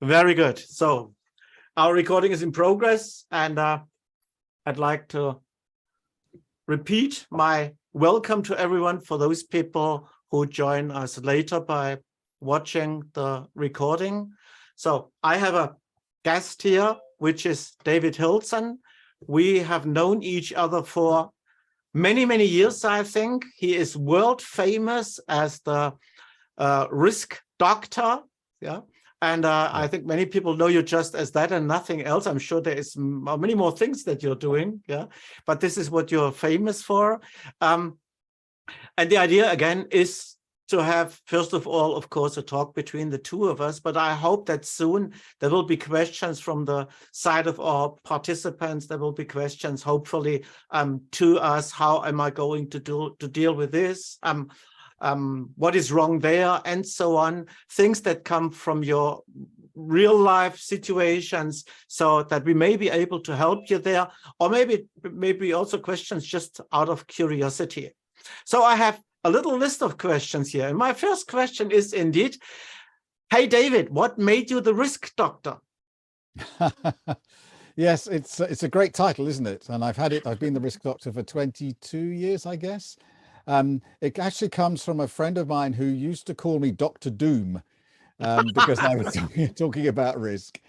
Very good. So our recording is in progress, and I'd like to repeat my welcome to everyone for those people who join us later by watching the recording. So I have a guest here, which is David Hillson. We have known each other for many, many years, I think. He is world famous as the risk doctor. Yeah. And I think many people know you just as that and nothing else. I'm sure there is many more things that you're doing. Yeah. But this is what you're famous for. And the idea, again, is to have, first of all, of course, a talk between the two of us. But I hope that soon there will be questions from the side of our participants. There will be questions, hopefully, to us. How am I going to deal with this? What is wrong there, and so on, things that come from your real life situations, so that we may be able to help you there, or maybe also questions just out of curiosity. So I have a little list of questions here, and my first question is indeed, hey David, what made you the risk doctor? Yes, it's a great title, isn't it? And I've been the risk doctor for 22 years, I guess. It actually comes from a friend of mine who used to call me Dr. Doom because I was talking about risk.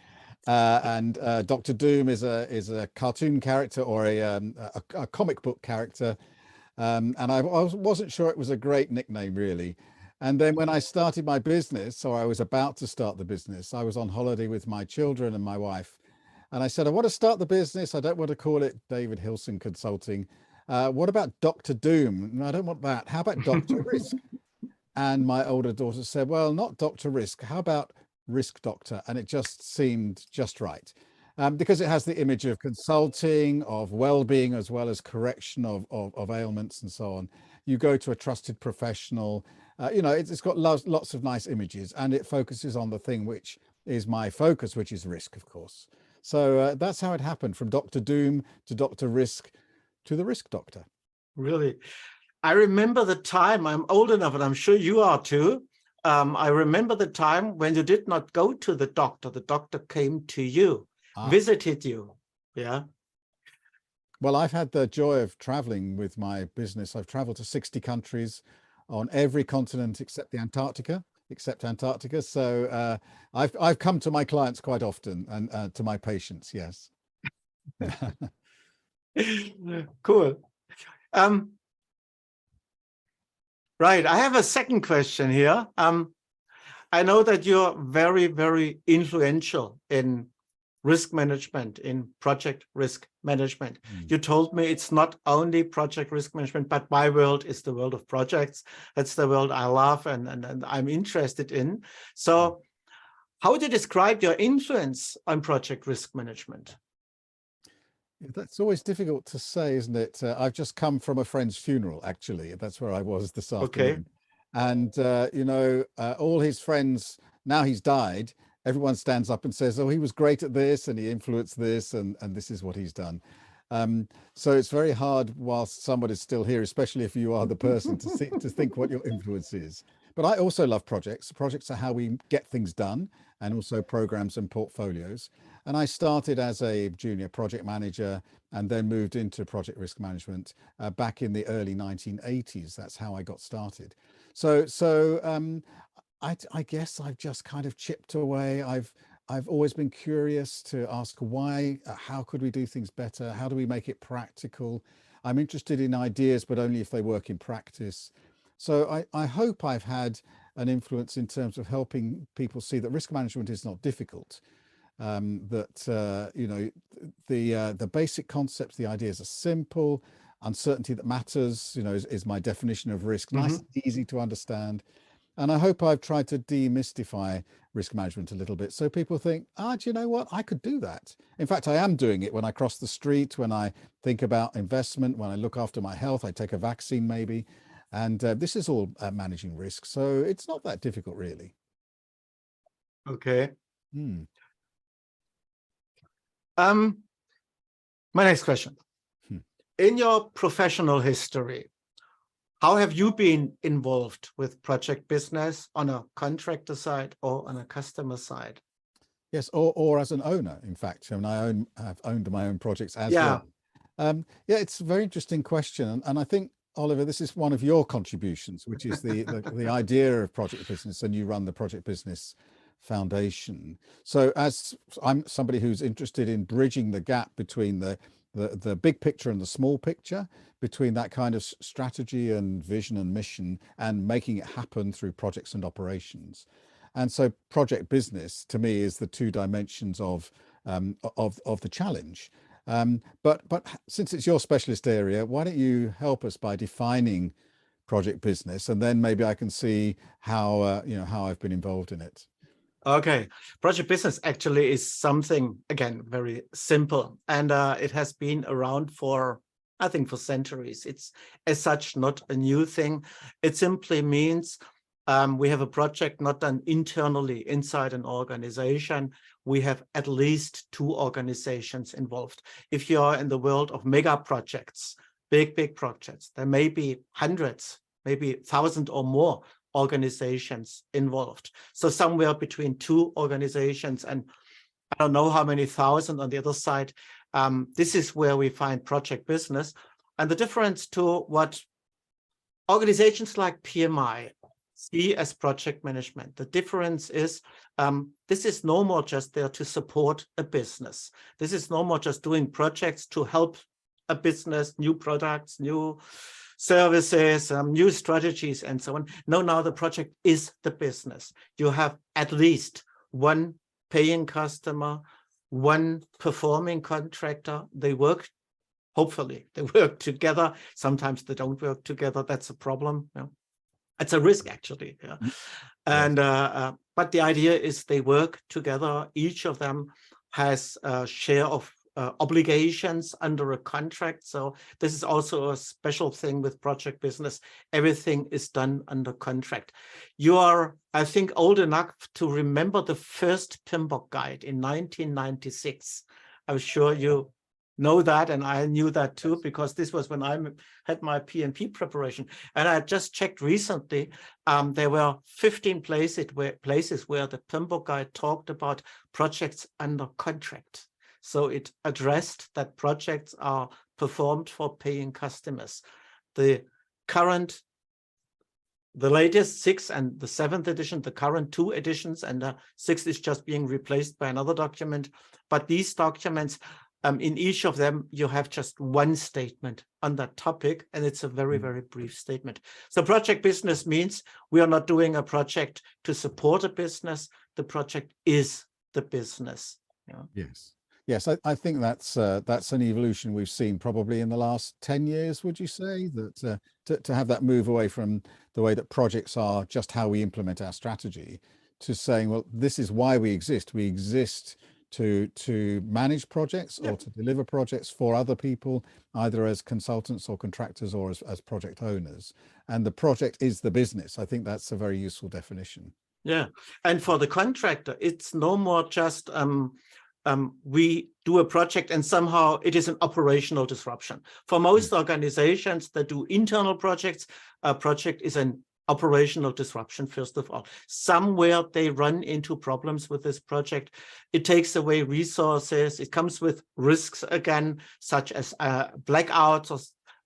And Dr. Doom is a cartoon character or a comic book character. And I wasn't sure it was a great nickname, really. And then when I started my business, or I was about to start the business, I was on holiday with my children and my wife. And I said, I want to start the business. I don't want to call it David Hillson Consulting. What about Dr. Doom? No, I don't want that. How about Dr. Risk? And my older daughter said, well, not Dr. Risk. How about Risk Doctor? And it just seemed just right. Because it has the image of consulting, of well-being, as well as correction of ailments and so on. You go to a trusted professional. It's got lots of nice images, and it focuses on the thing which is my focus, which is risk, of course. So that's how it happened, from Dr. Doom to Dr. Risk to the risk doctor. Really? I remember the time, I'm old enough, and I'm sure you are too. I remember the time when you did not go to the doctor came to you, visited you. Yeah. Well, I've had the joy of traveling with my business. I've traveled to 60 countries on every continent except Antarctica. So I've come to my clients quite often, and to my patients, yes. Cool. Right. I have a second question here. I know that you're very, very influential in risk management, in project risk management. You told me it's not only project risk management, but my world is the world of projects. That's the world I love and I'm interested in. So how would you describe your influence on project risk management? That's always difficult to say, isn't it? I've just come from a friend's funeral, actually. That's where I was this afternoon. And, all his friends, now he's died, everyone stands up and says, oh, he was great at this and he influenced this and this is what he's done. So it's very hard whilst somebody's still here, especially if you are the person, to think what your influence is. But I also love projects. Projects are how we get things done, and also programs and portfolios. And I started as a junior project manager and then moved into project risk management back in the early 1980s. That's how I got started. So I guess I've just kind of chipped away. I've always been curious to ask why, how could we do things better? How do we make it practical? I'm interested in ideas, but only if they work in practice. So I hope I've had an influence in terms of helping people see that risk management is not difficult. The basic concepts, the ideas are simple. Uncertainty that matters, is my definition of risk. Nice and easy to understand. And I hope I've tried to demystify risk management a little bit, so people think, do you know what? I could do that. In fact, I am doing it when I cross the street, when I think about investment, when I look after my health, I take a vaccine maybe. And this is all managing risk. So it's not that difficult, really. Okay. My next question. In your professional history, how have you been involved with project business on a contractor side or on a customer side? Yes, or as an owner, in fact. I mean, I've owned my own projects as Yeah. well. Yeah, it's a very interesting question. And I think, Oliver, this is one of your contributions, which is the idea of project business, and you run the Project Business Foundation. So as I'm somebody who's interested in bridging the gap between the big picture and the small picture, between that kind of strategy and vision and mission, and making it happen through projects and operations. And so project business to me is the two dimensions of the challenge. But since it's your specialist area, why don't you help us by defining project business, and then maybe I can see how how I've been involved in it. Okay, project business actually is something, again, very simple, and it has been around for, I think, for centuries. It's as such not a new thing. It simply means we have a project not done internally inside an organization. We have at least two organizations involved. If you are in the world of mega projects, big projects, there may be hundreds, maybe 1,000 or more organizations involved. So somewhere between two organizations and I don't know how many thousand on the other side. This is where we find project business. And the difference to what organizations like PMI see as project management, the difference is this is no more just there to support a business. This is no more just doing projects to help a business, new products, new services, new strategies, and so on. No, now the project is the business. You have at least one paying customer, one performing contractor. They work, hopefully, they work together. Sometimes they don't work together. That's a problem. Yeah. It's a risk, actually. Yeah. And but the idea is they work together. Each of them has a share of obligations under a contract. So this is also a special thing with project business. Everything is done under contract. You are, I think, old enough to remember the first PMBOK guide in 1996. I'm sure you know that, and I knew that too, because this was when I had my PMP preparation. And I just checked recently, there were 15 places where the PMBOK guide talked about projects under contract. So it addressed that projects are performed for paying customers. The latest 6th and the 7th edition, the current 2 editions, and the 6th is just being replaced by another document. But these documents, in each of them, you have just one statement on that topic, and it's a very, very brief statement. So project business means we are not doing a project to support a business. The project is the business. Yeah. Yes. Yes, I think that's an evolution we've seen probably in the last 10 years, would you say? That to have that move away from the way that projects are just how we implement our strategy, to saying, well, this is why we exist. We exist to manage projects or to deliver projects for other people, either as consultants or contractors or as project owners. And the project is the business. I think that's a very useful definition. Yeah, and for the contractor, it's no more just we do a project and somehow it is an operational disruption. For most organizations that do internal projects, a project is an operational disruption, first of all. Somewhere they run into problems with this project. It takes away resources. It comes with risks again, such as blackouts or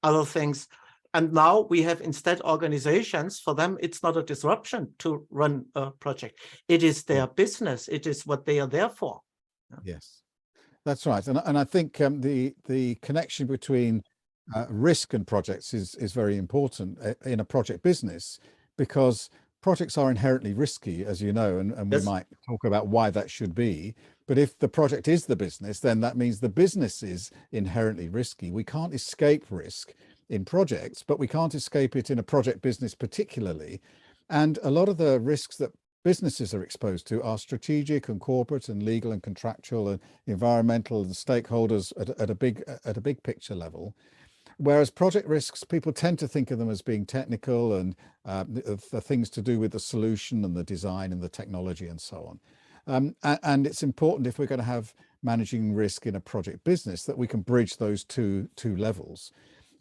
other things. And now we have instead organizations, for them, it's not a disruption to run a project. It is their business. It is what they are there for. Yes, that's right. And I think the connection between risk and projects is very important in a project business, because projects are inherently risky, as you know, and we might talk about why that should be. But if the project is the business, then that means the business is inherently risky. We can't escape risk in projects, but we can't escape it in a project business particularly. And a lot of the risks that businesses are exposed to are strategic and corporate and legal and contractual and environmental and stakeholders at a big picture level. Whereas project risks, people tend to think of them as being technical and the things to do with the solution and the design and the technology and so on. And it's important, if we're going to have managing risk in a project business, that we can bridge those two levels.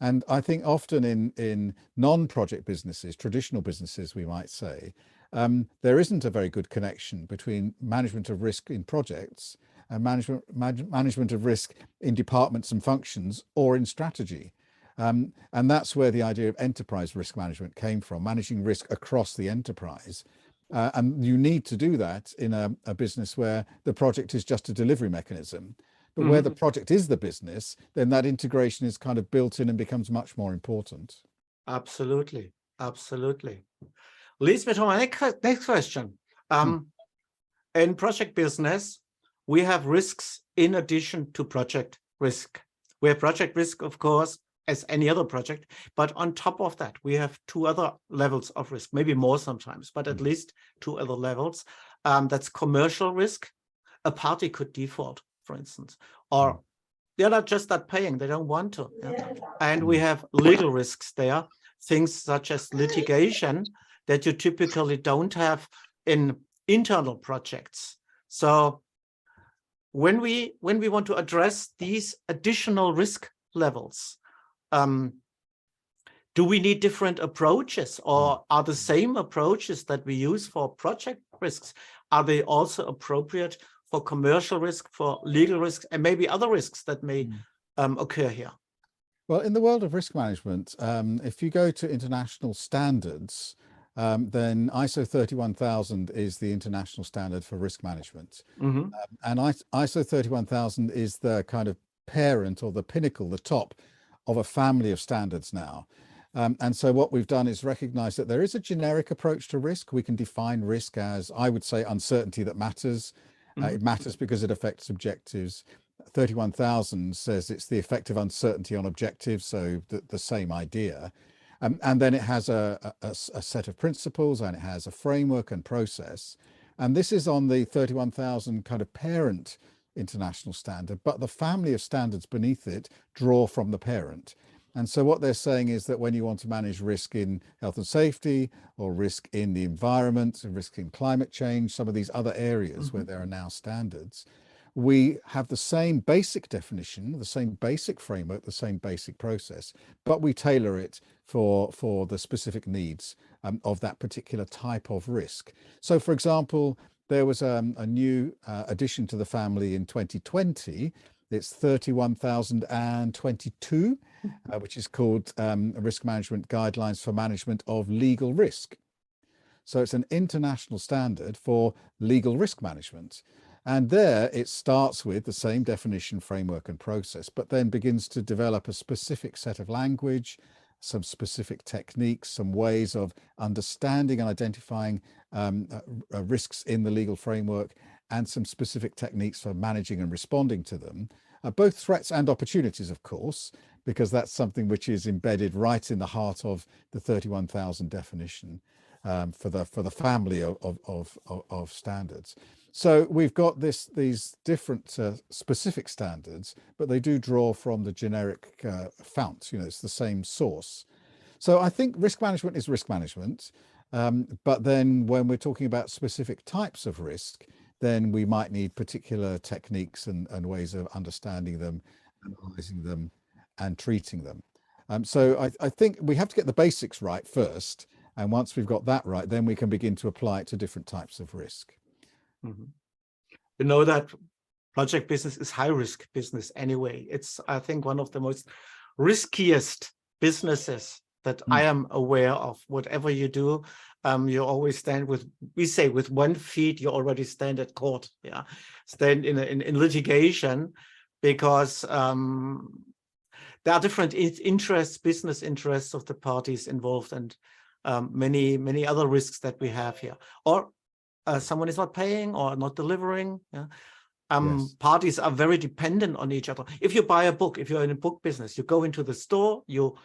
And I think often in non-project businesses, traditional businesses, we might say, there isn't a very good connection between management of risk in projects and management of risk in departments and functions or in strategy. And that's where the idea of enterprise risk management came from, managing risk across the enterprise. And you need to do that in a business where the project is just a delivery mechanism. But where the project is the business, then that integration is kind of built in and becomes much more important. Absolutely. Absolutely. Leads me to my next question. In project business, we have risks in addition to project risk. We have project risk, of course, as any other project, but on top of that, we have two other levels of risk, maybe more sometimes, but at least two other levels. That's commercial risk. A party could default, for instance, or they're not just not paying, they don't want to. Yeah? And we have legal risks there, things such as litigation that you typically don't have in internal projects. So when we want to address these additional risk levels, do we need different approaches, or are the same approaches that we use for project risks, are they also appropriate for commercial risk, for legal risks, and maybe other risks that may occur here? Well, in the world of risk management, if you go to international standards, then ISO 31000 is the international standard for risk management. And ISO 31000 is the kind of parent or the pinnacle, the top of a family of standards now. And so what we've done is recognize that there is a generic approach to risk. We can define risk as, I would say, uncertainty that matters. It matters because it affects objectives. 31000 says it's the effect of uncertainty on objectives, so the same idea. And then it has a set of principles, and it has a framework and process. And this is on the 31000 kind of parent international standard, but the family of standards beneath it draw from the parent. And so what they're saying is that when you want to manage risk in health and safety, or risk in the environment, and risk in climate change, some of these other areas where there are now standards, we have the same basic definition, the same basic framework, the same basic process, but we tailor it for the specific needs of that particular type of risk. So, for example, there was a new addition to the family in 2020. It's 31022, which is called Risk Management Guidelines for Management of Legal Risk. So it's an international standard for legal risk management. And there it starts with the same definition, framework, and process, but then begins to develop a specific set of language, some specific techniques, some ways of understanding and identifying risks in the legal framework, and some specific techniques for managing and responding to them, both threats and opportunities, of course, because that's something which is embedded right in the heart of the 31000 definition for the family of standards. So we've got these different specific standards, but they do draw from the generic fount. You know, it's the same source. So I think risk management is risk management. But then when we're talking about specific types of risk, then we might need particular techniques and ways of understanding them, analyzing them, and treating them. So I think we have to get the basics right first. And once we've got that right, then we can begin to apply it to different types of risk. You know that project business is high risk business anyway. It's, I think, one of the most riskiest businesses that I am aware of. Whatever you do, you always stand with, we say, with 1 foot, you already stand at court. Yeah, stand in litigation, because there are different interests, business interests of the parties involved, and many other risks that we have here. Or someone is not paying or not delivering. Yeah. Parties are very dependent on each other. If you buy a book, if you're in a book business, you go into the store, you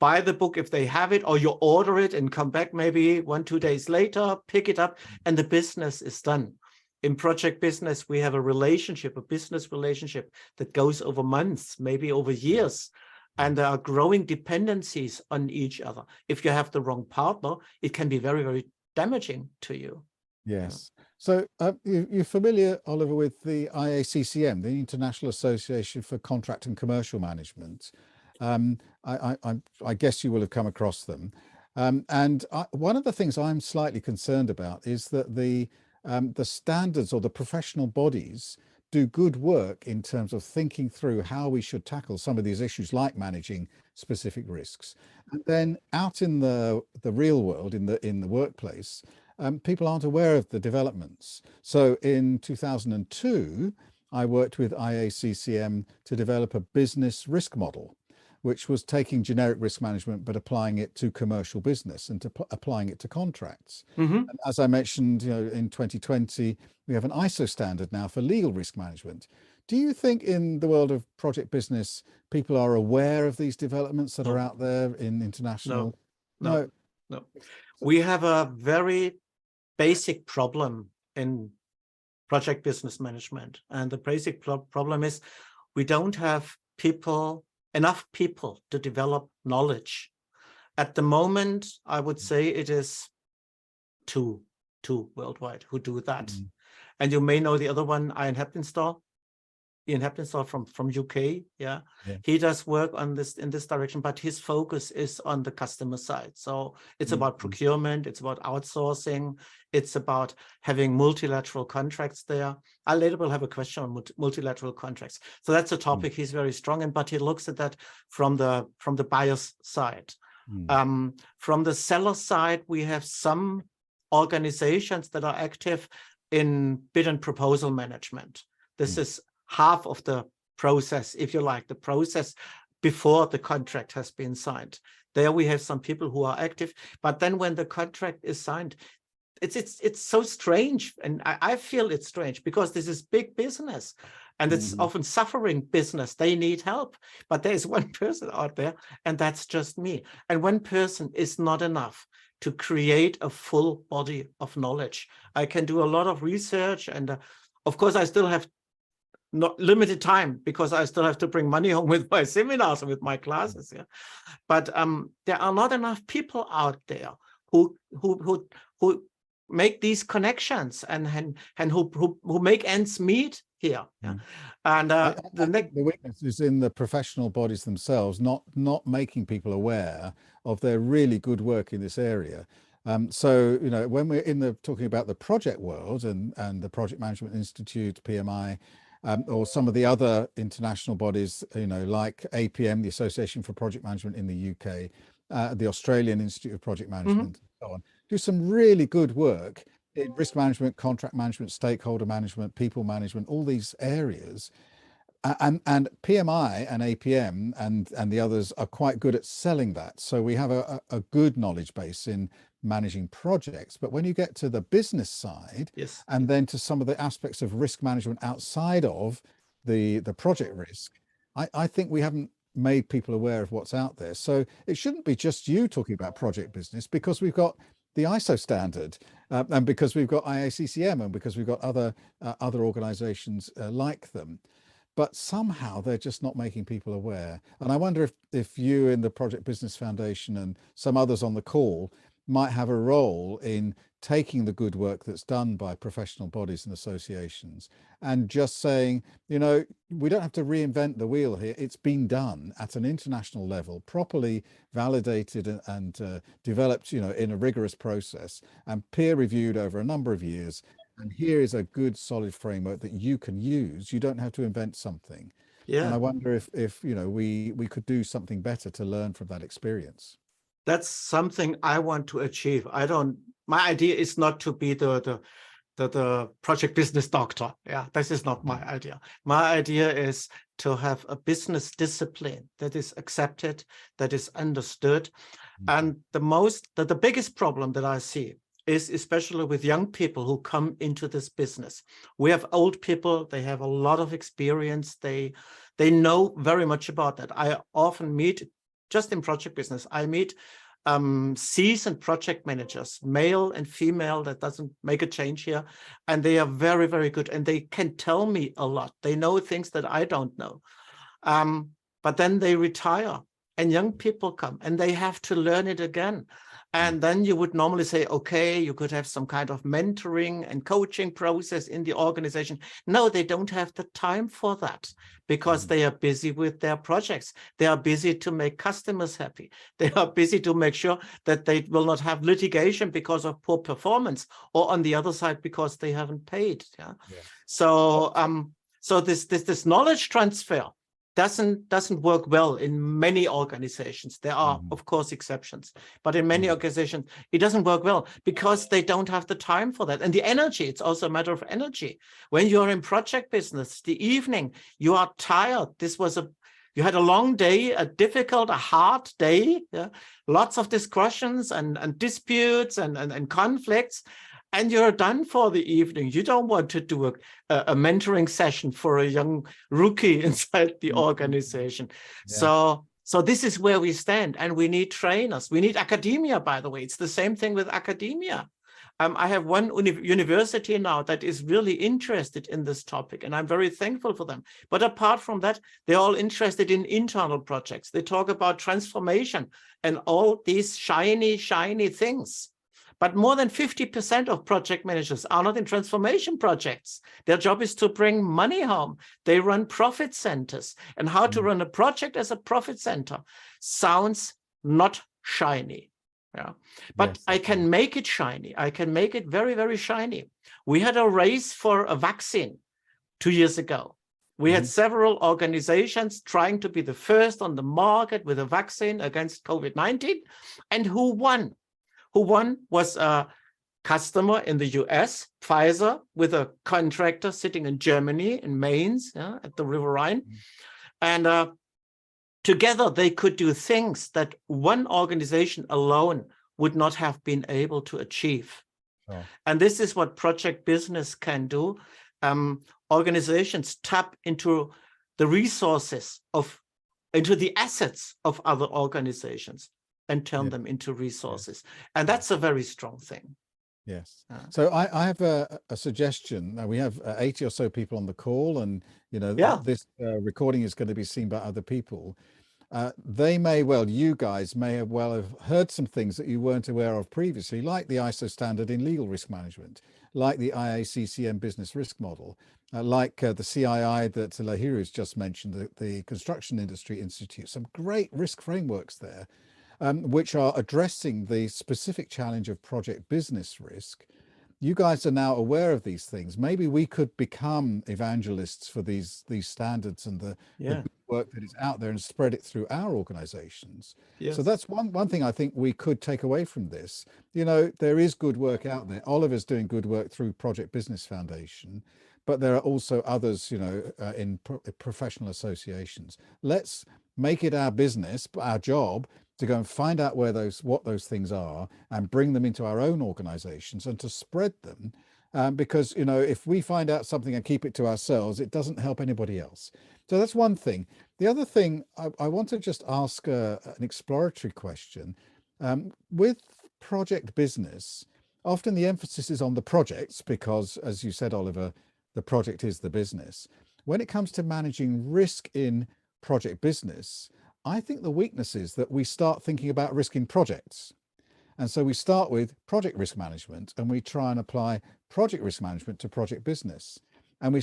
buy the book if they have it, or you order it and come back maybe 1-2 days later, pick it up, and the business is done. In project business, we have a relationship, a business relationship that goes over months, maybe over years, and there are growing dependencies on each other. If you have the wrong partner, it can be very, very damaging to you. Yes. So you're familiar, Oliver, with the IACCM, the International Association for Contract and Commercial Management. I guess you will have come across them. One of the things I'm slightly concerned about is that the standards or the professional bodies do good work in terms of thinking through how we should tackle some of these issues, like managing specific risks. And then out in the real world, in the workplace, people aren't aware of the developments. So in 2002, I worked with IACCM to develop a business risk model, which was taking generic risk management, but applying it to commercial business and applying it to contracts. Mm-hmm. And as I mentioned, in 2020, we have an ISO standard now for legal risk management. Do you think in the world of project business, people are aware of these developments that are out there in international? No. We have a very basic problem in project business management. And the basic problem is we don't have enough people to develop knowledge. At the moment, I would say it is two worldwide who do that. Mm-hmm. And you may know the other one, Ian Heptinstall from UK. Yeah. He does work on this in this direction, but his focus is on the customer side. So it's about procurement, it's about outsourcing, it's about having multilateral contracts there. I later will have a question on multilateral contracts. So that's a topic he's very strong in, but he looks at that from the buyer's side. From the seller side, we have some organizations that are active in bid and proposal management. This is half of the process, if you like, the process before the contract has been signed. There we have some people who are active, but then when the contract is signed, it's so strange, and I feel it's strange because this is big business, and it's often suffering business. They need help, but there is one person out there, and that's just me. And one person is not enough to create a full body of knowledge. I can do a lot of research, and of course, I still have not limited time because I still have to bring money home with my seminars and with my classes. Yeah, but there are not enough people out there who make these connections and who make ends meet here. Yeah. And the weakness is in the professional bodies themselves, not making people aware of their really good work in this area. So when we're talking about the project world and the Project Management Institute, PMI, or some of the other international bodies, like APM, the Association for Project Management in the UK, the Australian Institute of Project Management, and so on, do some really good work in risk management, contract management, stakeholder management, people management, all these areas. And PMI and APM and the others are quite good at selling that. So we have a good knowledge base in managing projects. But when you get to the business side, and then to some of the aspects of risk management outside of the project risk, I think we haven't made people aware of what's out there. So it shouldn't be just you talking about project business, because we've got the ISO standard, and because we've got IACCM, and because we've got other organizations like them. But somehow they're just not making people aware. And I wonder if you in the Project Business Foundation and some others on the call might have a role in taking the good work that's done by professional bodies and associations and just saying, we don't have to reinvent the wheel here. It's been done at an international level, properly validated and developed, in a rigorous process and peer reviewed over a number of years. And here is a good solid framework that you can use. You don't have to invent something. Yeah. And I wonder if we could do something better to learn from that experience. That's something I want to achieve. My idea is not to be the project business doctor. Yeah, this is not my idea. My idea is to have a business discipline that is accepted, that is understood. And the biggest problem that I see is especially with young people who come into this business. We have old people, they have a lot of experience, they know very much about that. I often meet, just in project business, I meet seasoned project managers, male and female, that doesn't make a change here. And they are very, very good. And they can tell me a lot. They know things that I don't know. But then they retire and young people come and they have to learn it again. And then you would normally say, okay, you could have some kind of mentoring and coaching process in the organization. No, they don't have the time for that because they are busy with their projects. They are busy to make customers happy. They are busy to make sure that they will not have litigation because of poor performance, or on the other side, because they haven't paid. Yeah. So, so this knowledge transfer doesn't work well in many organizations. There are, of course, exceptions, but in many organizations, it doesn't work well because they don't have the time for that. And the energy, it's also a matter of energy. When you're in project business, the evening, you are tired. You had a long day, a difficult, a hard day, yeah? Lots of discussions and disputes and conflicts. And you're done for the evening. You don't want to do a mentoring session for a young rookie inside the organization. So this is where we stand, and we need trainers. We need academia, by the way. It's the same thing with academia. I have one university now that is really interested in this topic, and I'm very thankful for them. But apart from that, they're all interested in internal projects. They talk about transformation and all these shiny things. But more than 50% of project managers are not in transformation projects. Their job is to bring money home. They run profit centers. And how to run a project as a profit center sounds not shiny. Yeah. But I can make it shiny. I can make it very, very shiny. We had a race for a vaccine 2 years ago. We had several organizations trying to be the first on the market with a vaccine against COVID-19. And who won? Who won was a customer in the US, Pfizer, with a contractor sitting in Germany, in Mainz, at the River Rhine. And together they could do things that one organization alone would not have been able to achieve. And this is what project business can do. Organizations tap into the resources into the assets of other organizations and turn them into resources. And that's a very strong thing. Yes. So I have a suggestion. Now we have 80 or so people on the call, and this recording is going to be seen by other people. You guys may have heard some things that you weren't aware of previously, like the ISO standard in legal risk management, like the IACCM business risk model, like the CII that Lahiru has just mentioned, the Construction Industry Institute, some great risk frameworks there. Which are addressing the specific challenge of project business risk. You guys are now aware of these things. Maybe we could become evangelists for these standards and the work that is out there and spread it through our organizations. So that's one thing I think we could take away from this. There is good work out there. Oliver's doing good work through Project Business Foundation, but there are also others, in professional associations. Let's make it our business, our job, to go and find out what those things are and bring them into our own organizations and to spread them. Because, if we find out something and keep it to ourselves, it doesn't help anybody else. So that's one thing. The other thing, I want to just ask an exploratory question. With project business, often the emphasis is on the projects because, as you said, Oliver, the project is the business. When it comes to managing risk in project business, I think the weakness is that we start thinking about risk in projects. And so we start with project risk management and we try and apply project risk management to project business. And we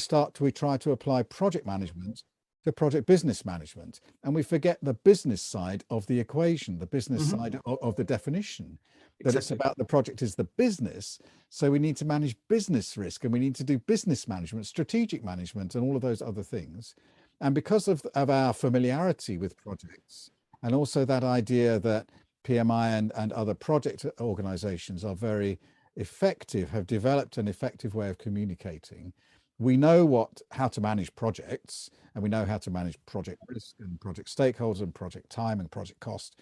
try to apply project management to project business management. And we forget the business side of the equation, the business side of the definition, that it's about the project is the business. So we need to manage business risk and we need to do business management, strategic management, and all of those other things. And because of our familiarity with projects, and also that idea that PMI and other project organizations are very effective, have developed an effective way of communicating, we know how to manage projects, and we know how to manage project risk and project stakeholders and project time and project cost.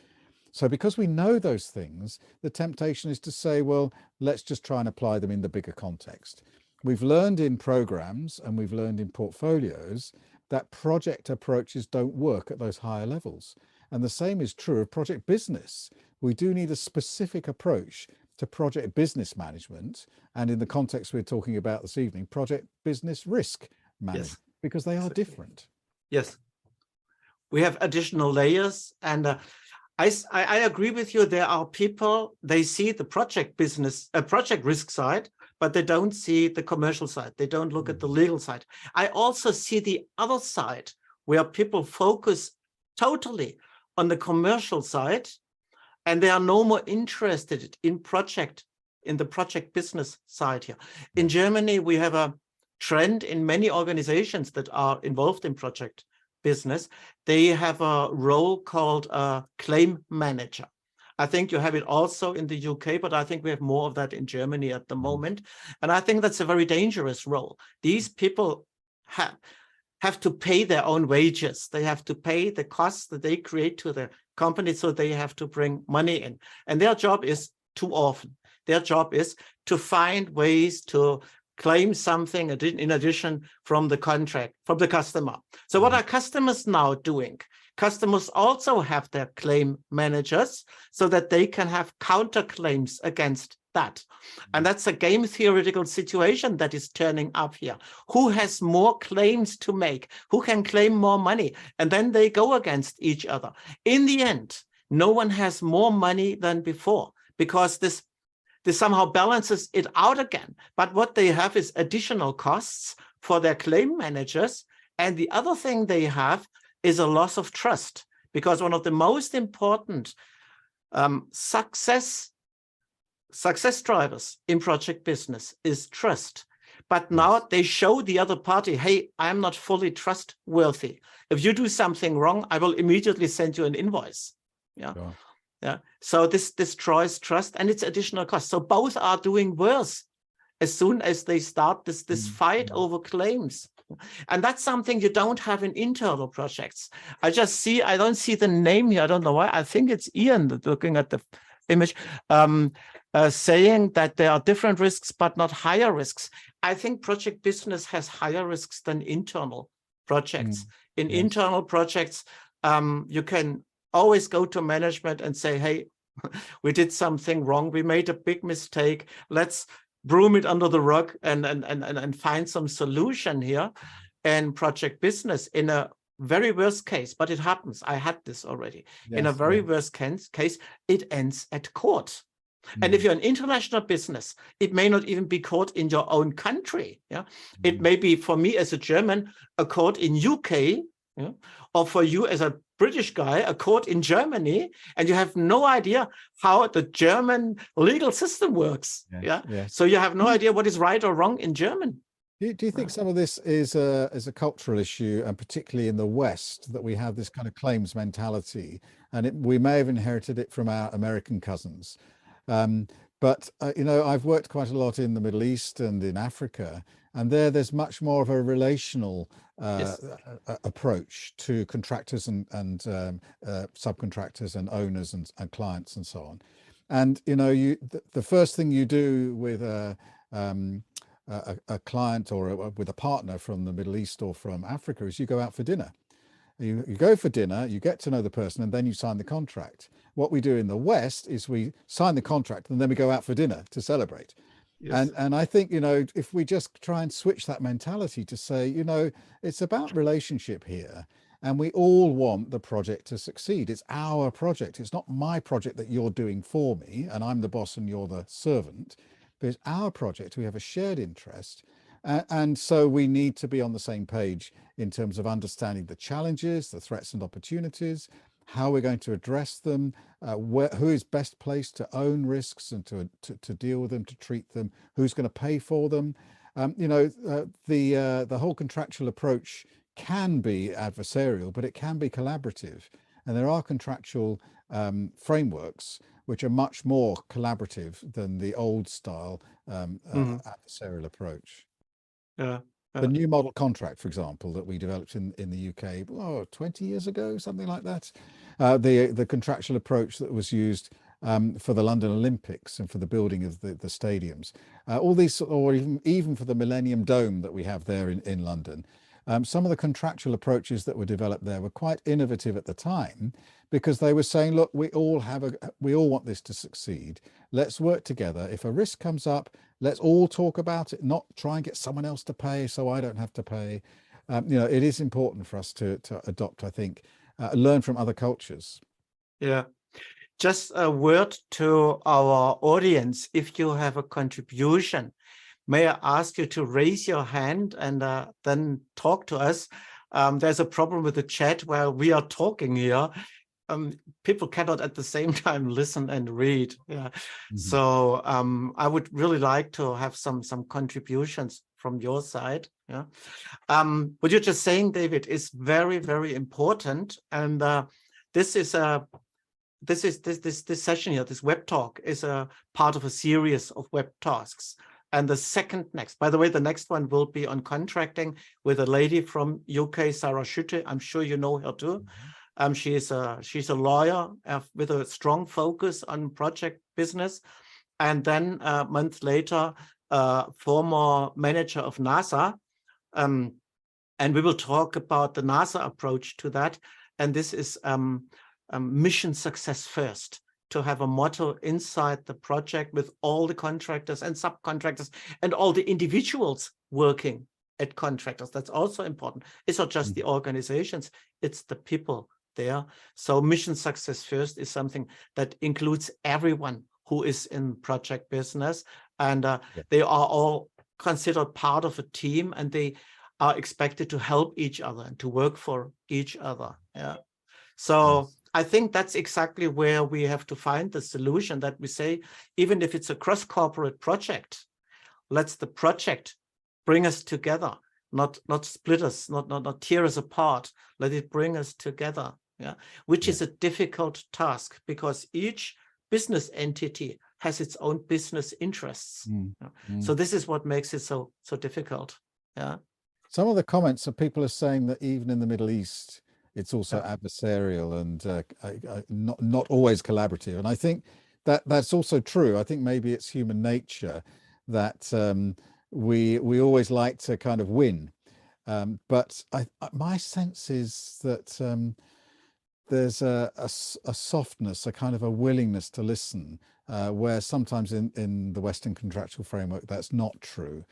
So because we know those things, the temptation is to say, well, let's just try and apply them in the bigger context. We've learned in programs and we've learned in portfolios that project approaches don't work at those higher levels. And the same is true of project business. We do need a specific approach to project business management. And in the context we're talking about this evening, project business risk management, because they are different. Yes. We have additional layers. And I agree with you. There are people, they see the project business, project risk side, but they don't see the commercial side. They don't look at the legal side. I also see the other side where people focus totally on the commercial side, and they are no more interested in the project business side here. In Germany, we have a trend in many organizations that are involved in project business. They have a role called a claim manager. I think you have it also in the UK, but I think we have more of that in Germany at the moment. And I think that's a very dangerous role. These people have to pay their own wages. They have to pay the costs that they create to the company, so they have to bring money in. And their job is too often. Their job is to find ways to claim something in addition from the contract, from the customer. So what are customers now doing? Customers also have their claim managers so that they can have counterclaims against that. And that's a game theoretical situation that is turning up here. Who has more claims to make? Who can claim more money? And then they go against each other. In the end, no one has more money than before, because this somehow balances it out again. But what they have is additional costs for their claim managers. And the other thing they have is a loss of trust, because one of the most important success drivers in project business is trust. But now they show the other party, hey, I'm not fully trustworthy. If you do something wrong, I will immediately send you an invoice. Yeah. Sure. Yeah. So this destroys trust, and it's additional cost. So both are doing worse as soon as they start this fight over claims. And that's something you don't have in internal projects. I don't see the name here. I don't know why. I think it's Ian looking at the image, saying that there are different risks, but not higher risks. I think project business has higher risks than internal projects. In internal projects, you can always go to management and say, hey, we did something wrong. We made a big mistake. Let's broom it under the rug and find some solution here. And project business, in a very worst case, but it happens. I had this already. Yes, in a very worst case, it ends at court. And if you're an international business, it may not even be court in your own country. Yeah, it may be, for me as a German, a court in UK, yeah? Or for you as a British guy, a court in Germany, and you have no idea how the German legal system works. Yes, yeah, so you have no idea what is right or wrong in German. Do you think some of this is a cultural issue, and particularly in the West, that we have this kind of claims mentality, and we may have inherited it from our American cousins? But you know, I've worked quite a lot in the Middle East and in Africa, and there's much more of a relational approach to contractors and subcontractors and owners and clients and so on. And you know, the first thing you do with a client or with a partner from the Middle East or from Africa is you go out for dinner. You go for dinner, you get to know the person, and then you sign the contract. What we do in the West is we sign the contract and then we go out for dinner to celebrate. Yes. And I think, you know, if we just try and switch that mentality to say, you know, it's about relationship here, and we all want the project to succeed. It's our project. It's not my project that you're doing for me and I'm the boss and you're the servant, but it's our project. We have a shared interest. And so we need to be on the same page in terms of understanding the challenges, the threats and opportunities, how we're going to address them, who is best placed to own risks and to deal with them, to treat them, who's going to pay for them. You know, the whole contractual approach can be adversarial, but it can be collaborative. And there are contractual frameworks which are much more collaborative than the old style adversarial approach. The new model contract, for example, that we developed in the UK 20 years ago, something like that. The contractual approach that was used for the London Olympics and for the building of the stadiums, all these, or even for the Millennium Dome that we have there in London. Some of the contractual approaches that were developed there were quite innovative at the time, because they were saying, look, we all want this to succeed. Let's work together. If a risk comes up, let's all talk about it, not try and get someone else to pay so I don't have to pay. You know, it is important for us to adopt, I think, learn from other cultures. Yeah. just a word to our audience. If you have a contribution, may I ask you to raise your hand and then talk to us. There's a problem with the chat where we are talking here. People cannot at the same time listen and read. Yeah. So I would really like to have some contributions from your side. Yeah. What you're just saying, David, is very, very important. And this session here, this web talk, is a part of a series of web tasks. And the second next, by the way, the next one will be on contracting with a lady from UK, Sarah Schütte. I'm sure you know her too. She's a lawyer with a strong focus on project business. And then a month later, former manager of NASA. And we will talk about the NASA approach to that. And this is mission success first, to have a motto inside the project with all the contractors and subcontractors and all the individuals working at contractors. That's also important. It's not just the organizations, it's the people there. So mission success first is something that includes everyone who is in project business, and they are all considered part of a team, and they are expected to help each other and to work for each other. Yeah. So I think that's exactly where we have to find the solution, that we say, even if it's a cross-corporate project, let's the project bring us together, not split us, not tear us apart. Let it bring us together. Yeah, which is a difficult task, because each business entity has its own business interests. So this is what makes it so difficult. Yeah. Some of the comments are people are saying that even in the Middle East, it's also adversarial and not always collaborative. And I think that that's also true. I think maybe it's human nature that we always like to kind of win. But my sense is that there's a softness, a kind of a willingness to listen, where sometimes in the Western contractual framework, that's not true.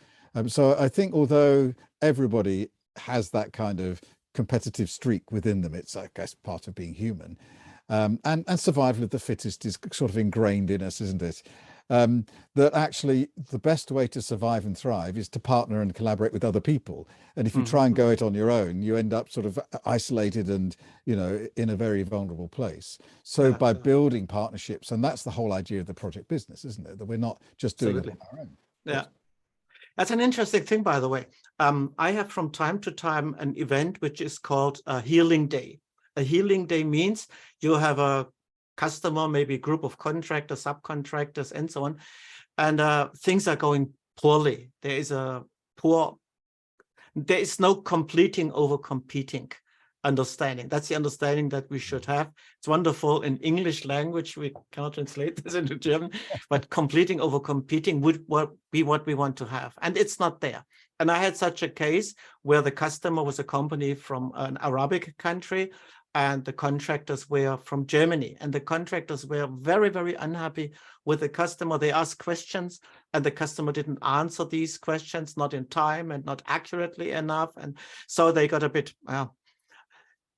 So I think although everybody has that kind of competitive streak within them, it's, I guess, part of being human. And survival of the fittest is sort of ingrained in us, isn't it? That actually the best way to survive and thrive is to partner and collaborate with other people. And if you try and go it on your own, you end up sort of isolated and, you know, in a very vulnerable place. So by building partnerships, and that's the whole idea of the project business, isn't it? That we're not just doing it on our own. Yeah. That's an interesting thing, by the way. I have from time to time an event which is called a healing day. A healing day means you have a customer, maybe a group of contractors, subcontractors, and so on, and things are going poorly. There is no completing over competing understanding. That's the understanding that we should have. It's wonderful in English language. We cannot translate this into German, but completing over competing would be what we want to have. And it's not there. And I had such a case where the customer was a company from an Arabic country, and the contractors were from Germany. And the contractors were very, very unhappy with the customer. They asked questions, and the customer didn't answer these questions, not in time and not accurately enough. And so they got a bit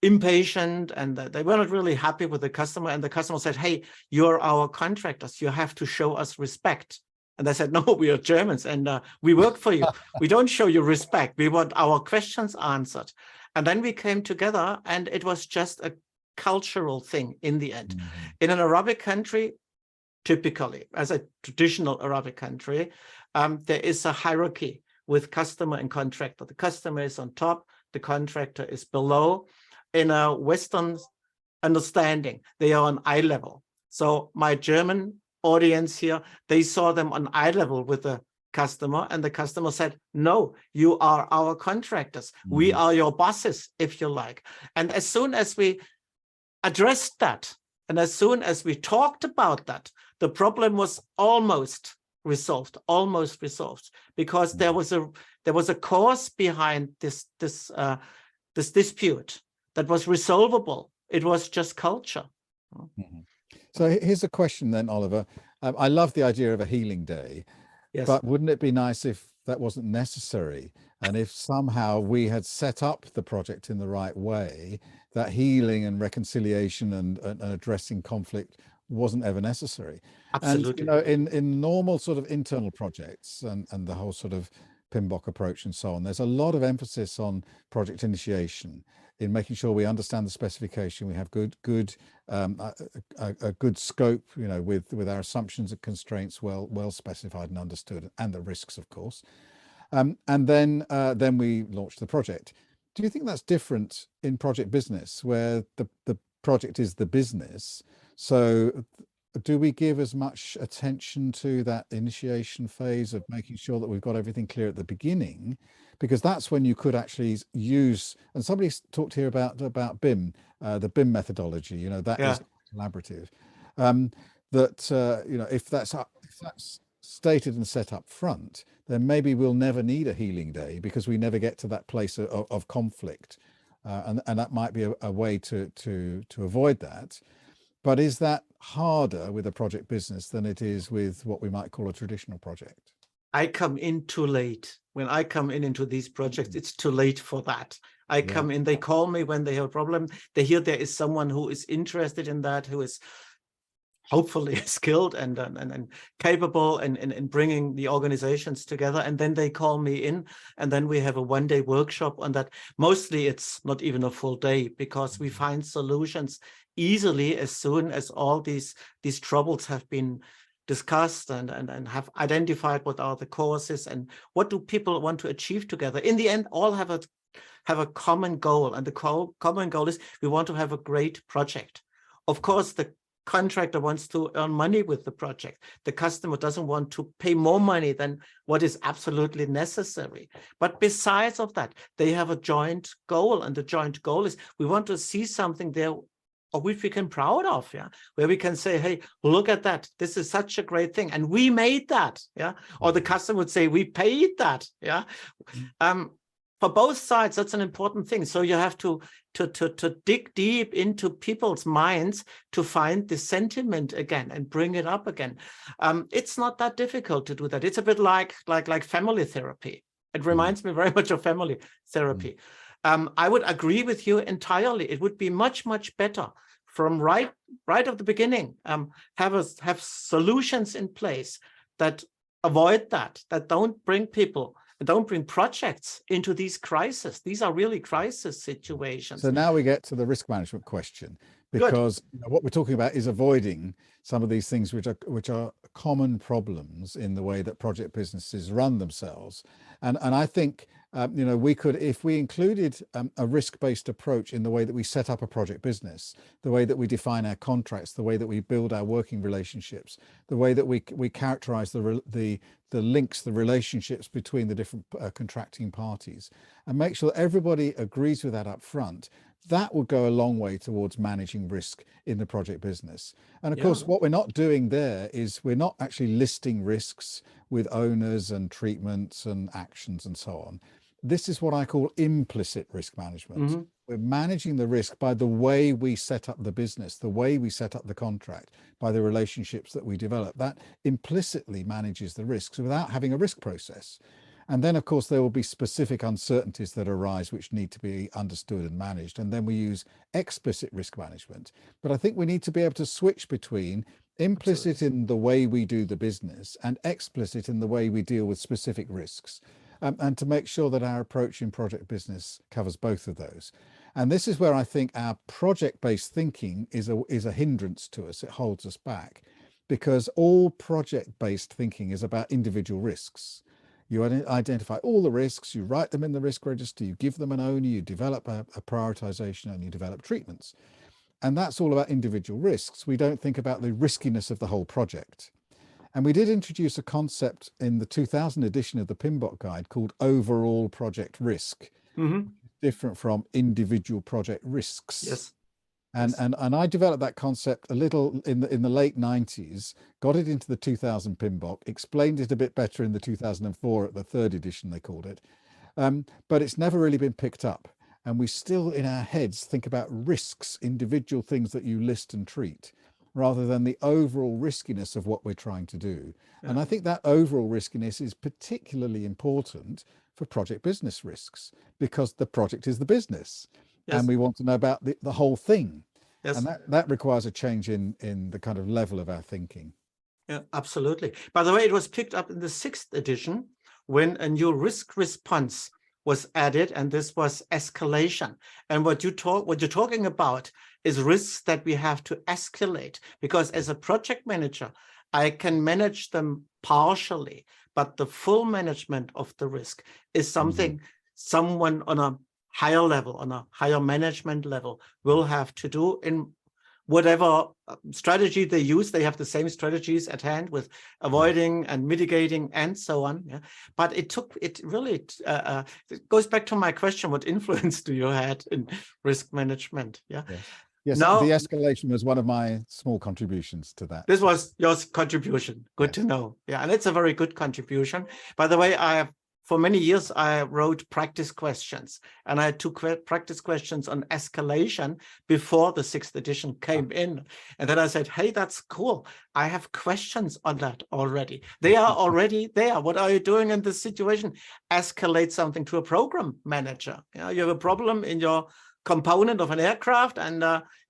impatient, and they were not really happy with the customer. And the customer said, "Hey, you're our contractors. You have to show us respect." And they said, "No, we are Germans, and we work for you. We don't show you respect. We want our questions answered." And then we came together, and it was just a cultural thing in the end. In an Arabic country, typically, as a traditional Arabic country, there is a hierarchy with customer and contractor. The customer is on top, the contractor is below. In a Western understanding, they are on eye level. So my German audience here, they saw them on eye level with the customer, and the customer said, "No, you are our contractors. We are your bosses, if you like." And as soon as we addressed that, and as soon as we talked about that, the problem was almost resolved, because there was a cause behind this dispute that was resolvable. It was just culture. So here's a question then, Oliver. I love the idea of a healing day. Yes. But wouldn't it be nice if that wasn't necessary? And if somehow we had set up the project in the right way, that healing and reconciliation and addressing conflict wasn't ever necessary. And, you Absolutely. know, in normal sort of internal projects and the whole sort of PMBOK approach and so on, there's a lot of emphasis on project initiation, in making sure we understand the specification, we have a good scope, you know, with our assumptions and constraints well specified and understood, and the risks, of course. And then we launch the project. Do you think that's different in project business, where the project is the business? So do we give as much attention to that initiation phase of making sure that we've got everything clear at the beginning? Because that's when you could actually use, and somebody talked here about BIM, the BIM methodology, you know, that is collaborative. You know, if that's stated and set up front, then maybe we'll never need a healing day, because we never get to that place of conflict. And that might be a way to avoid that. But is that harder with a project business than it is with what we might call a traditional project? I come in too late. When I come into these projects, it's too late for that. I come in, they call me when they have a problem. They hear there is someone who is interested in that, who is hopefully skilled and capable in bringing the organizations together. And then they call me in, and then we have a one-day workshop on that. Mostly it's not even a full day, because we find solutions easily as soon as all these troubles have been discussed and have identified what are the causes and what do people want to achieve together. In the end, all have a common goal, and the common goal is we want to have a great project. Of course, the contractor wants to earn money with the project. The customer doesn't want to pay more money than what is absolutely necessary. But besides of that, they have a joint goal, and the joint goal is we want to see something there of which we can proud of, where we can say, hey, look at that, this is such a great thing, and we made that, or the customer would say, we paid that, for both sides. That's an important thing. So you have to dig deep into people's minds to find the sentiment again and bring it up again. It's not that difficult to do that. It's a bit like family therapy. It reminds me very much of family therapy. I would agree with you entirely. It would be much better from right at the beginning, have solutions in place that avoid that don't bring people, don't bring projects into these crises. These are really crisis situations. So now we get to the risk management question, because you know, what we're talking about is avoiding some of these things which are common problems in the way that project businesses run themselves. And I think you know, we could, if we included a risk-based approach in the way that we set up a project business, the way that we define our contracts, the way that we build our working relationships, the way that we characterize the links, the relationships between the different contracting parties, and make sure that everybody agrees with that up front, that will go a long way towards managing risk in the project business. And of course, what we're not doing there is we're not actually listing risks with owners and treatments and actions and so on. This is what I call implicit risk management. We're managing the risk by the way we set up the business, the way we set up the contract, by the relationships that we develop. That implicitly manages the risks without having a risk process. And then, of course, there will be specific uncertainties that arise which need to be understood and managed. And then we use explicit risk management. But I think we need to be able to switch between implicit in the way we do the business and explicit in the way we deal with specific risks. And to make sure that our approach in project business covers both of those. And this is where I think our project-based thinking is a hindrance to us. It holds us back, because all project-based thinking is about individual risks. You identify all the risks, you write them in the risk register, you give them an owner, you develop a prioritization, and you develop treatments. And that's all about individual risks. We don't think about the riskiness of the whole project. And we did introduce a concept in the 2000 edition of the PMBOK guide called overall project risk, different from individual project risks. And I developed that concept a little in the late 90s, got it into the 2000 PMBOK, explained it a bit better in the 2004 at the third edition, they called it. But it's never really been picked up. And we still in our heads think about risks, individual things that you list and treat, rather than the overall riskiness of what we're trying to do. And I think that overall riskiness is particularly important for project business risks, because the project is the business. And we want to know about the whole thing. Yes. And that requires a change in the kind of level of our thinking. Yeah, absolutely. By the way, it was picked up in the 6th edition when a new risk response was added, and this was escalation. And what you're talking about is risks that we have to escalate, because as a project manager, I can manage them partially, but the full management of the risk is something someone on a higher level, on a higher management level, will have to do in whatever strategy they use. They have the same strategies at hand with avoiding and mitigating and so on. Yeah. But it goes back to my question, what influence do you had in risk management? Yeah. Yes, now, the escalation was one of my small contributions to that. This was your contribution. Good to know. Yeah, and it's a very good contribution. By the way, for many years, I wrote practice questions, and I had 2 practice questions on escalation before the 6th edition came in. And then I said, hey, that's cool. I have questions on that already. They are already there. What are you doing in this situation? Escalate something to a program manager. You know, you have a problem in your component of an aircraft, and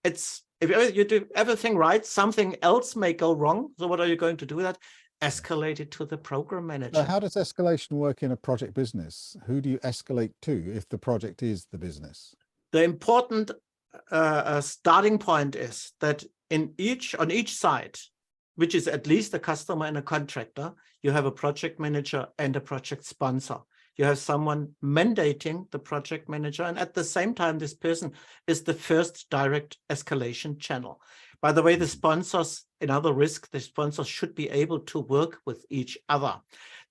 if you do everything right, something else may go wrong. So what are you going to do with that? Escalate it to the program manager. So how does escalation work in a project business? Who do you escalate to if the project is the business? The important starting point is that on each side, which is at least a customer and a contractor, you have a project manager and a project sponsor. You have someone mandating the project manager, and at the same time, this person is the first direct escalation channel. By the way, the sponsors, in other risks, the sponsors should be able to work with each other.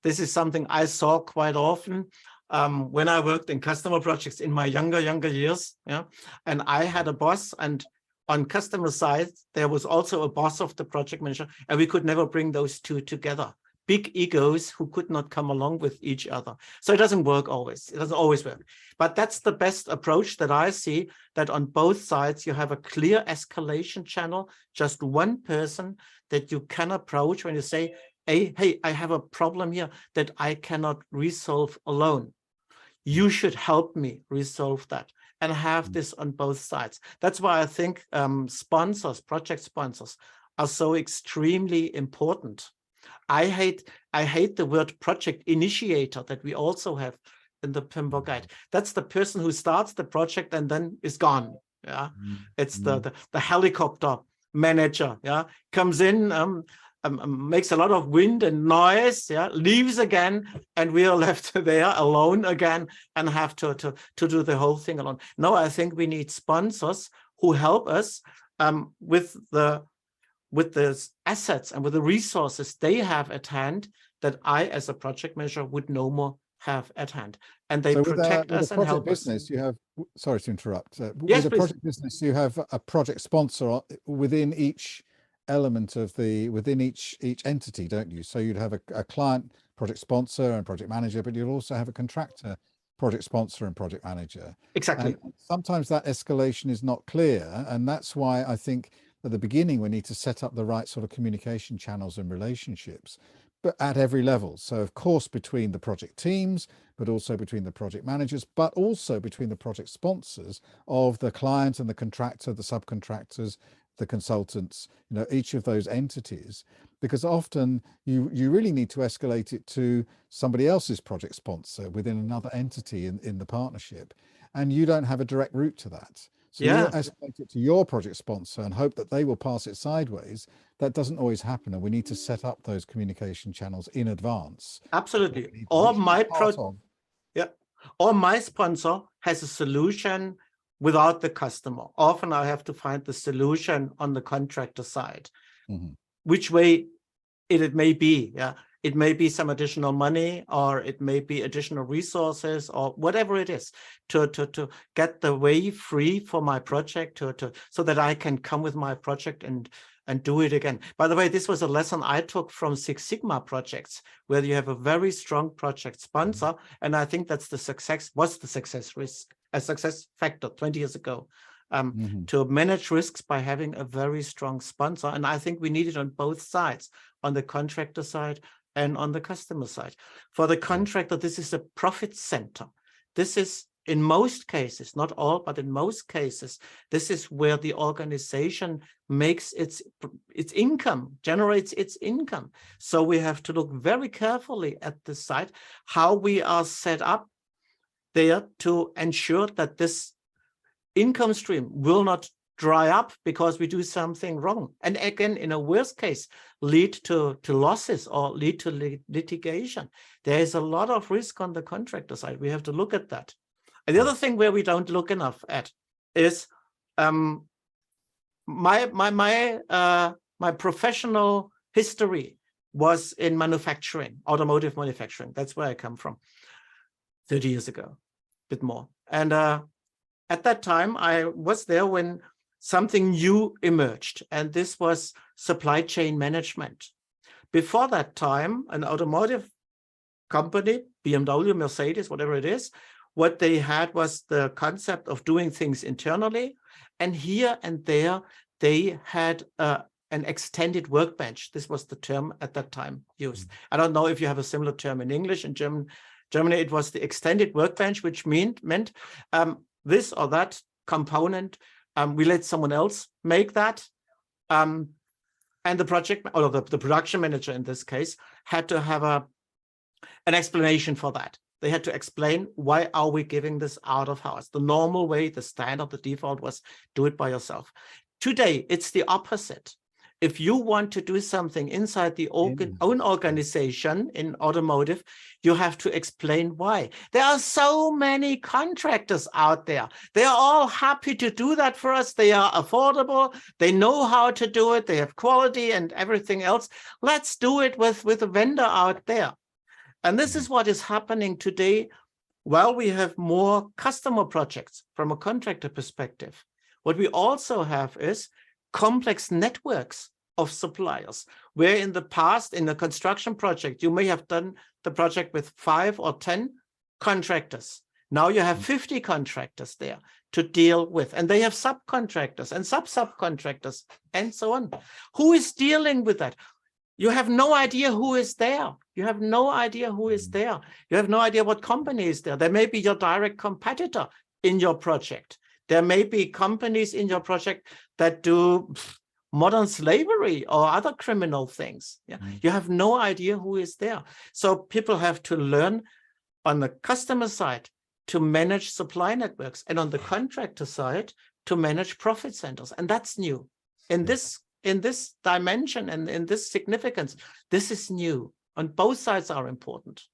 This is something I saw quite often when I worked in customer projects in my younger years. Yeah, and I had a boss, and on customer side, there was also a boss of the project manager, and we could never bring those two together. Big egos who could not come along with each other. So it doesn't work always. It doesn't always work. But that's the best approach that I see, that on both sides you have a clear escalation channel, just one person that you can approach when you say, hey, I have a problem here that I cannot resolve alone. You should help me resolve that, and have this on both sides. That's why I think sponsors, project sponsors, are so extremely important. I hate the word project initiator that we also have in the PMBOK guide. That's the person who starts the project and then is gone. Yeah, it's the helicopter manager. Yeah, comes in, makes a lot of wind and noise. Yeah, leaves again, and we are left there alone again and have to do the whole thing alone. No, I think we need sponsors who help us with the assets and with the resources they have at hand that I, as a project manager, would no more have at hand. And they protect us and help us. You have, sorry to interrupt. Yes, with a project business, you have a project sponsor within each element of within each entity, don't you? So you'd have a client project sponsor and project manager, but you'll also have a contractor project sponsor and project manager. Exactly. And sometimes that escalation is not clear, and that's why I think at the beginning we need to set up the right sort of communication channels and relationships, but at every level. So of course between the project teams, but also between the project managers, but also between the project sponsors of the client and the contractor, the subcontractors, the consultants, you know, each of those entities, because often you really need to escalate it to somebody else's project sponsor within another entity in the partnership, and you don't have a direct route to that. So you escalate it to your project sponsor and hope that they will pass it sideways. That doesn't always happen, and we need to set up those communication channels in advance. Absolutely. Or my sponsor has a solution without the customer. Often I have to find the solution on the contractor side. Which way it may be. Yeah, it may be some additional money, or it may be additional resources, or whatever it is, to get the way free for my project, so that I can come with my project and do it again. By the way, this was a lesson I took from Six Sigma projects, where you have a very strong project sponsor, and I think that's a success factor 20 years ago, to manage risks by having a very strong sponsor. And I think we need it on both sides, on the contractor side and on the customer side. For the contractor, this is a profit center. This is in most cases, not all, but in most cases, this is where the organization makes its income, generates its income. So we have to look very carefully at the site, how we are set up there to ensure that this income stream will not dry up because we do something wrong. And again, in a worst case, lead to losses or lead to litigation. There is a lot of risk on the contractor side. We have to look at that. And the other thing where we don't look enough at is my professional history was in manufacturing, automotive manufacturing. That's where I come from 30 years ago, a bit more. And at that time, I was there when something new emerged, and this was supply chain management. Before that time, an automotive company, BMW, Mercedes, whatever it is, what they had was the concept of doing things internally, and here and there, they had an extended workbench. This was the term at that time used. I don't know if you have a similar term in English. In Germany, it was the extended workbench, which meant this or that component, we let someone else make that. And the project, or the production manager in this case, had to have an explanation for that. They had to explain, why are we giving this out of house? The normal way, the standard, the default was do it by yourself. Today, it's the opposite. If you want to do something inside the own organization in automotive, you have to explain why. There are so many contractors out there. They are all happy to do that for us. They are affordable. They know how to do it. They have quality and everything else. Let's do it with a vendor out there. And this is what is happening today. While we have more customer projects from a contractor perspective, what we also have is complex networks of suppliers, where in the past, in a construction project, you may have done the project with 5 or 10 contractors. Now you have 50 contractors there to deal with, and they have subcontractors and subcontractors and so on. Who is dealing with that? You have no idea who is there. You have no idea who is there. You have no idea what company is there. There may be your direct competitor in your project. There may be companies in your project that do modern slavery or other criminal things. Yeah? You have no idea who is there. So people have to learn on the customer side to manage supply networks, and on the contractor side to manage profit centers. And that's new. In this dimension and in this significance, this is new. On both sides are important.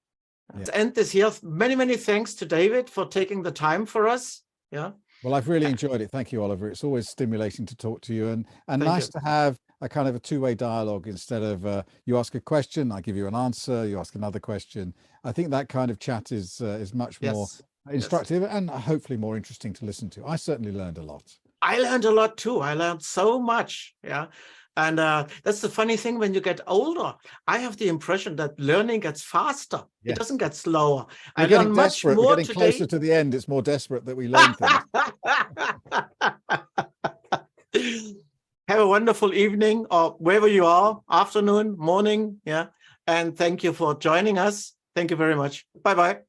Yeah. To end this here, many thanks to David for taking the time for us. Yeah. Well, I've really enjoyed it. Thank you, Oliver. It's always stimulating to talk to you, and nice to have a kind of a two-way dialogue instead of you ask a question, I give you an answer, you ask another question. I think that kind of chat is much more instructive and hopefully more interesting to listen to. I certainly learned a lot. I learned a lot too. I learned so much. Yeah. And that's the funny thing, when you get older, I have the impression that learning gets faster. Yes. It doesn't get slower. I learn much more. We're getting closer to the end. It's more desperate that we learn things. Have a wonderful evening, or wherever you are, afternoon, morning. Yeah. And thank you for joining us. Thank you very much. Bye-bye.